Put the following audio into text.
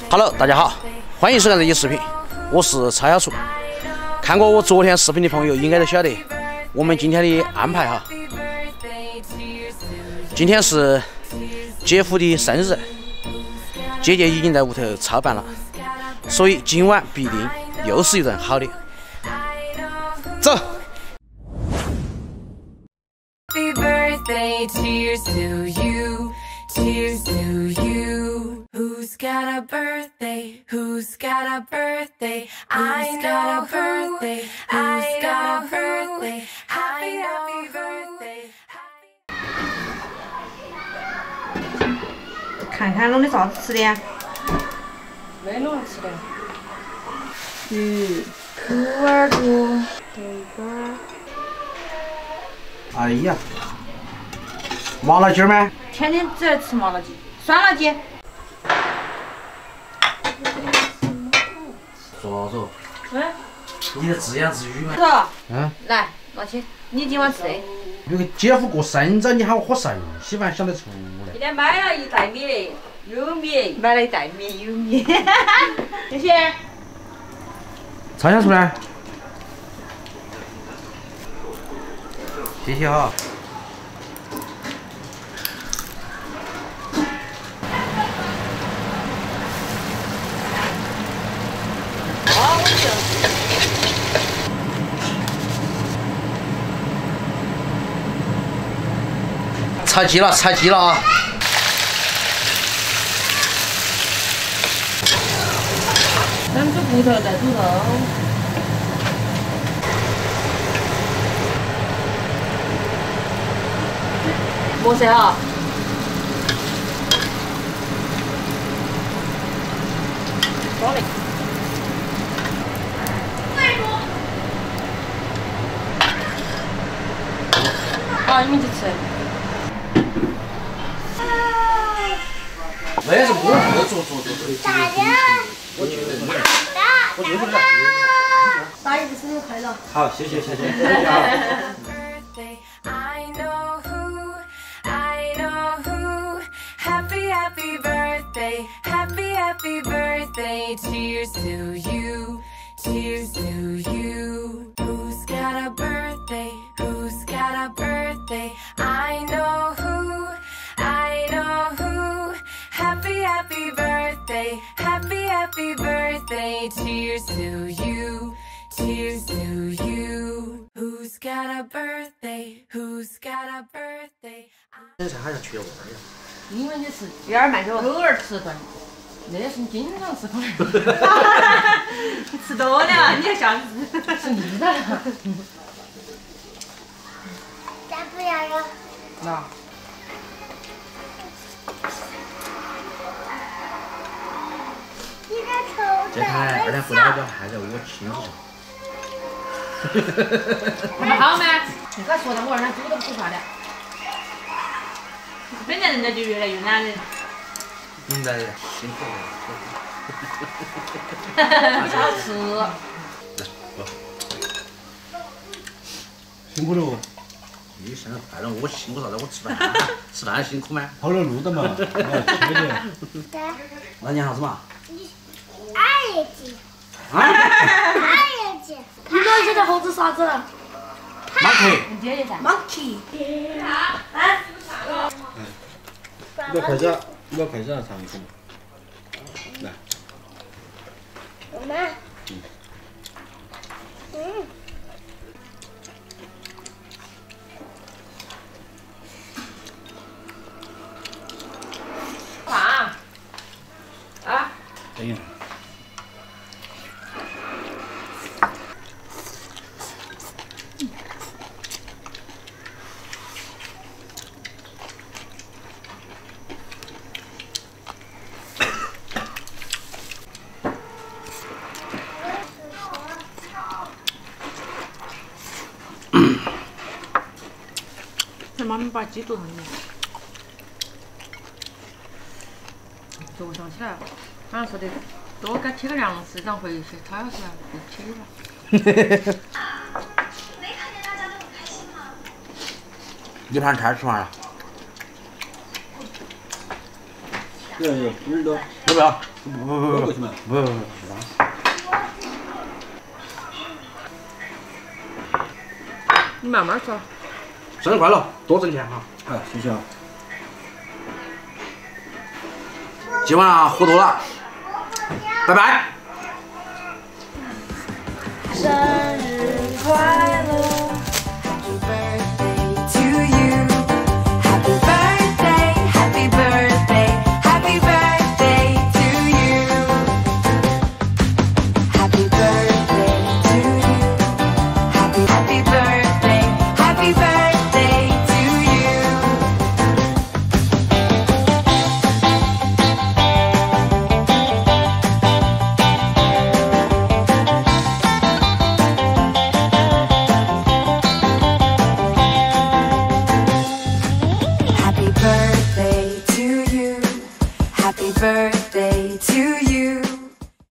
Hello， 大家好，欢迎收看这期视频，我是叉小厨。看过我昨天视频的朋友应该都晓得我们今天的安排哈。今天是姐夫的生日，姐姐已经在屋头操办了，所以今晚必定又是一顿好的。走。 Happy birthday, cheers to you, cheers to you. Who's got a birthday? Who's got a birthday? I got a birthday. Who's got a birthday? Happy, happy birthday. 看看弄的啥子吃的呀？没弄吃的。鱼、兔耳朵、豆干。 哎呀，麻辣鸡儿吗？天天只爱吃麻辣鸡、酸辣鸡。说说，嗯，你在自言自语吗？是。嗯。来，拿去，你今晚吃的。有个姐夫过生日，你喊我喝剩稀饭想得出来。今天买了一袋米，有米。买了一袋米，有米。谢谢。拆下出来。 谢谢哈。拆鸡了，拆鸡了啊！先煮骨头，再煮肉。 没事哈。好嘞。好，你们去吃。那是我做。我就大爷的生日快乐！好，谢谢。 Happy birthday, happy birthday, cheers to you, cheers to you. Who's got a birthday? Who's got a birthday? I know who, happy birthday, happy birthday, cheers to you, cheers to you. Who's got a birthday? Who's got a birthday? 这还要缺味儿呀。 因为你是有点慢点，偶尔吃顿，那是你经常吃可能。吃多了，你要下次吃腻了。再不要了。那。你个臭这看2天回来就还在我亲手上。好吗？你咋说的？我2天煮都不吃饭的。 本来人家就越来越懒人。明白了，辛苦了。少吃。来，辛苦了。你生日快乐！我辛苦啥子？我吃饭，吃饭辛苦吗？跑了路的嘛，吃的。那你啥子嘛？二爷鸡。啊？二爷鸡。你们现在猴子啥子？Monkey。你姐姐噻。Monkey。100块钱，100块钱尝一口嘛。来。妈妈。饭。啊。可以。 妈妈把鸡炖上面。就想起来了，好像说的多给贴个粮食，然后回去，他要是不贴了。没看见大家都很开心吗？你盘菜吃完了？ 그래, 물도要不要？먹고 있으면. 不，你慢慢吃。生日快乐，多挣钱哈！哎，谢谢啊。今晚喝多了，拜拜。生日快乐 Happy birthday to you Happy birthday Happy birthday to you Happy birthday to you Happy birthday Happy birthday to you Happy birthday to you Happy birthday to you